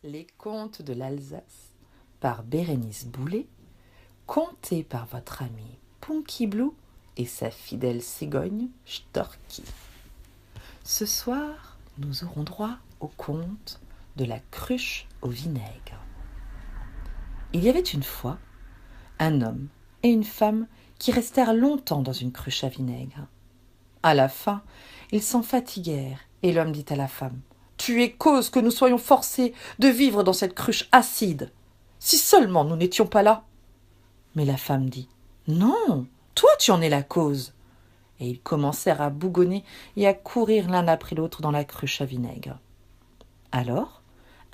Les contes de l'Alsace par Bérénice Boulet, contés par votre ami Punky Blue et sa fidèle cigogne Storky. Ce soir, nous aurons droit au conte de la cruche au vinaigre. Il y avait une fois un homme et une femme qui restèrent longtemps dans une cruche à vinaigre. À la fin, ils s'en fatiguèrent et l'homme dit à la femme : « Tu es cause que nous soyons forcés de vivre dans cette cruche acide. Si seulement nous n'étions pas là. » Mais la femme dit : « Non, toi tu en es la cause. » Et ils commencèrent à bougonner et à courir l'un après l'autre dans la cruche à vinaigre. Alors,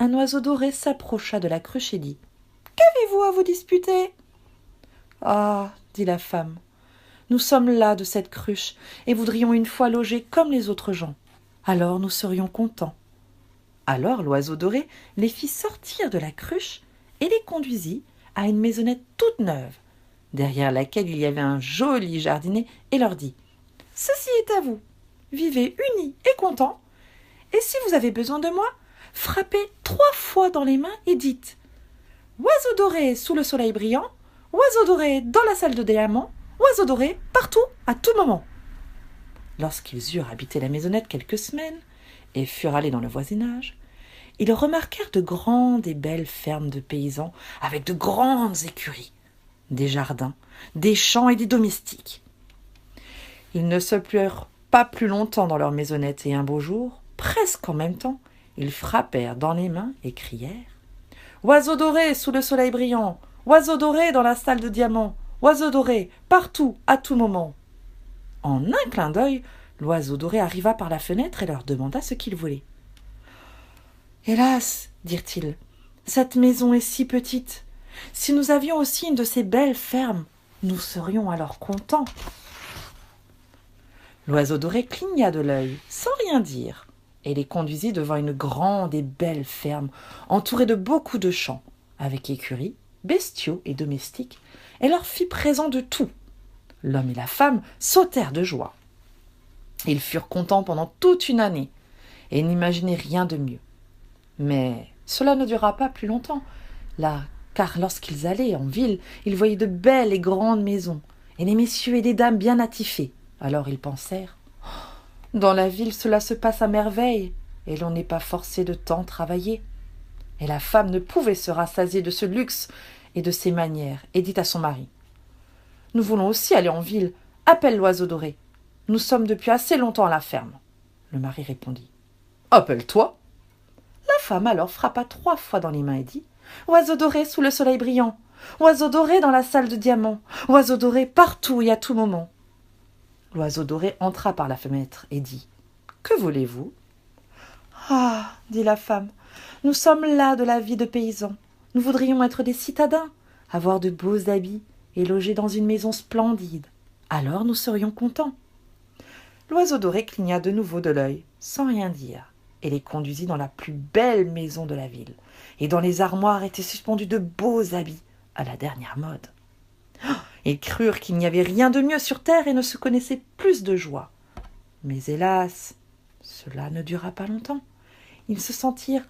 un oiseau doré s'approcha de la cruche et dit : « Qu'avez-vous à vous disputer ? » ?»« Ah, dit la femme, nous sommes las de cette cruche et voudrions une fois loger comme les autres gens. Alors nous serions contents. » Alors l'oiseau doré les fit sortir de la cruche et les conduisit à une maisonnette toute neuve, derrière laquelle il y avait un joli jardinet, et leur dit : « Ceci est à vous, vivez unis et contents, et si vous avez besoin de moi, frappez 3 fois dans les mains et dites : oiseau doré sous le soleil brillant, oiseau doré dans la salle de diamant, oiseau doré partout, à tout moment. » Lorsqu'ils eurent habité la maisonnette quelques semaines et furent allés dans le voisinage, ils remarquèrent de grandes et belles fermes de paysans avec de grandes écuries, des jardins, des champs et des domestiques. Ils ne se plurent pas plus longtemps dans leur maisonnette et un beau jour, presque en même temps, ils frappèrent dans les mains et crièrent : « Oiseau doré sous le soleil brillant, oiseau doré dans la salle de diamant, oiseau doré partout, à tout moment. » En un clin d'œil, l'oiseau doré arriva par la fenêtre et leur demanda ce qu'ils voulaient. « Hélas, dirent-ils, cette maison est si petite. Si nous avions aussi une de ces belles fermes, nous serions alors contents. » L'oiseau doré cligna de l'œil, sans rien dire, et les conduisit devant une grande et belle ferme, entourée de beaucoup de champs, avec écuries, bestiaux et domestiques, et leur fit présent de tout. L'homme et la femme sautèrent de joie. Ils furent contents pendant toute une année et n'imaginaient rien de mieux. Mais cela ne dura pas plus longtemps, car lorsqu'ils allaient en ville, ils voyaient de belles et grandes maisons, et des messieurs et des dames bien attifés. Alors ils pensèrent : « Dans la ville, cela se passe à merveille, et l'on n'est pas forcé de tant travailler. » Et la femme ne pouvait se rassasier de ce luxe et de ces manières, et dit à son mari : « Nous voulons aussi aller en ville. Appelle l'oiseau doré. Nous sommes depuis assez longtemps à la ferme. » Le mari répondit : « Appelle-toi. » La femme alors frappa 3 fois dans les mains et dit : « Oiseau doré sous le soleil brillant, oiseau doré dans la salle de diamant, oiseau doré partout et à tout moment. » L'oiseau doré entra par la fenêtre et dit : « Que voulez-vous ? » ?»« Ah, dit la femme, nous sommes las de la vie de paysans. Nous voudrions être des citadins, avoir de beaux habits et loger dans une maison splendide. Alors nous serions contents. » L'oiseau doré cligna de nouveau de l'œil, sans rien dire, et les conduisit dans la plus belle maison de la ville, et dans les armoires étaient suspendus de beaux habits à la dernière mode. Ils crurent qu'il n'y avait rien de mieux sur terre et ne se connaissaient plus de joie. Mais hélas, cela ne dura pas longtemps. Ils se sentirent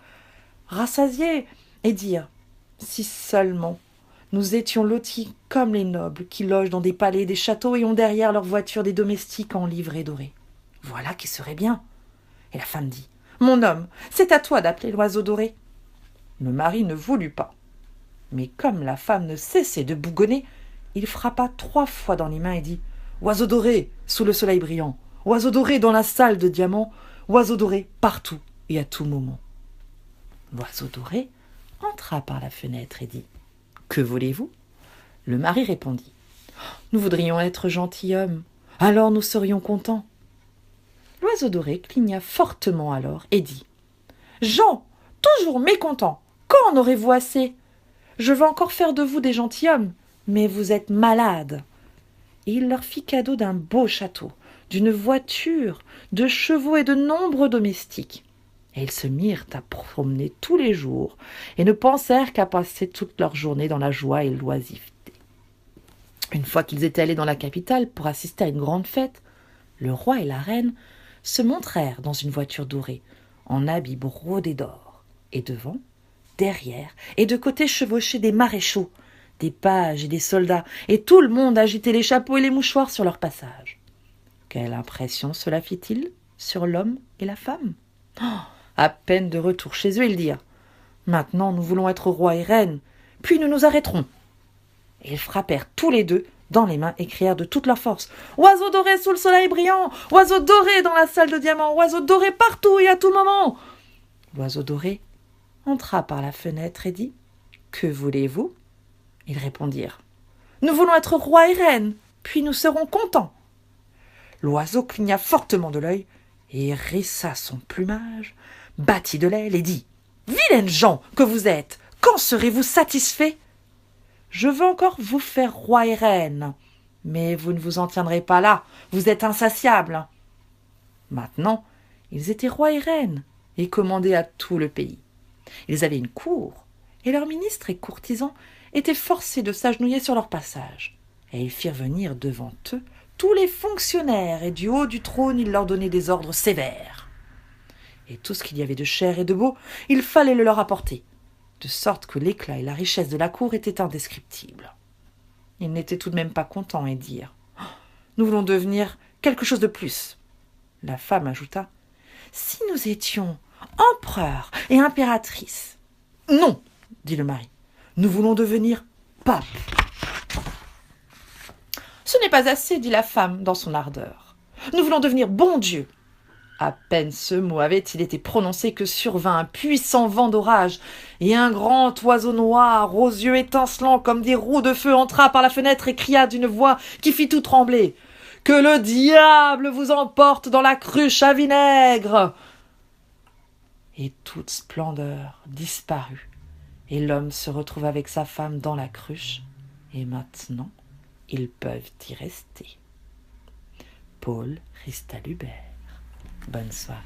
rassasiés et dirent : « Si seulement nous étions lotis comme les nobles qui logent dans des palais et des châteaux et ont derrière leurs voitures des domestiques en livrée dorée. Voilà qui serait bien. » Et la femme dit : « Mon homme, c'est à toi d'appeler l'oiseau doré. » Le mari ne voulut pas. Mais comme la femme ne cessait de bougonner, il frappa 3 fois dans les mains et dit : « Oiseau doré sous le soleil brillant, oiseau doré dans la salle de diamant, oiseau doré partout et à tout moment. » L'oiseau doré entra par la fenêtre et dit : « Que voulez-vous ? » Le mari répondit : « Nous voudrions être gentilshommes, alors nous serions contents. » L'oiseau doré cligna fortement alors et dit : « Gens, toujours mécontents, quand en aurez-vous assez ? Je veux encore faire de vous des gentilshommes, mais vous êtes malades. » Et il leur fit cadeau d'un beau château, d'une voiture, de chevaux et de nombreux domestiques. Et ils se mirent à promener tous les jours et ne pensèrent qu'à passer toute leur journée dans la joie et l'oisiveté. Une fois qu'ils étaient allés dans la capitale pour assister à une grande fête, le roi et la reine se montrèrent dans une voiture dorée, en habits brodés d'or, et devant, derrière et de côté chevauchaient des maréchaux, des pages et des soldats, et tout le monde agitait les chapeaux et les mouchoirs sur leur passage. Quelle impression cela fit-il sur l'homme et la femme? À peine de retour chez eux, ils dirent « Maintenant, nous voulons être roi et reine, puis nous nous arrêterons. » Et ils frappèrent tous les deux dans les mains et crièrent de toute leur force « Oiseau doré sous le soleil brillant, oiseau doré dans la salle de diamant, oiseau doré partout et à tout moment !» L'oiseau doré entra par la fenêtre et dit « Que voulez-vous » Ils répondirent « Nous voulons être roi et reine, puis nous serons contents. » L'oiseau cligna fortement de l'œil et hérissa son plumage, battit de l'aile et dit « Vilaines gens que vous êtes, quand serez-vous satisfaits ? Je veux encore vous faire roi et reine, mais vous ne vous en tiendrez pas là, vous êtes insatiables. » Maintenant, ils étaient rois et reines et commandaient à tout le pays. Ils avaient une cour, et leurs ministres et courtisans étaient forcés de s'agenouiller sur leur passage, et ils firent venir devant eux tous les fonctionnaires, et du haut du trône ils leur donnaient des ordres sévères. Et tout ce qu'il y avait de cher et de beau, il fallait le leur apporter, de sorte que l'éclat et la richesse de la cour étaient indescriptibles. Ils n'étaient tout de même pas contents et dirent « Nous voulons devenir quelque chose de plus. » La femme ajouta « Si nous étions empereurs et impératrices. »« Non, dit le mari, nous voulons devenir pape. » « Ce n'est pas assez, dit la femme dans son ardeur. Nous voulons devenir bon Dieu. » À peine ce mot avait-il été prononcé que survint un puissant vent d'orage, et un grand oiseau noir, aux yeux étincelants comme des roues de feu, entra par la fenêtre et cria d'une voix qui fit tout trembler « Que le diable vous emporte dans la cruche à vinaigre !» Et toute splendeur disparut, et l'homme se retrouva avec sa femme dans la cruche, et maintenant ils peuvent y rester. Paul Christaluber. Bonne soirée.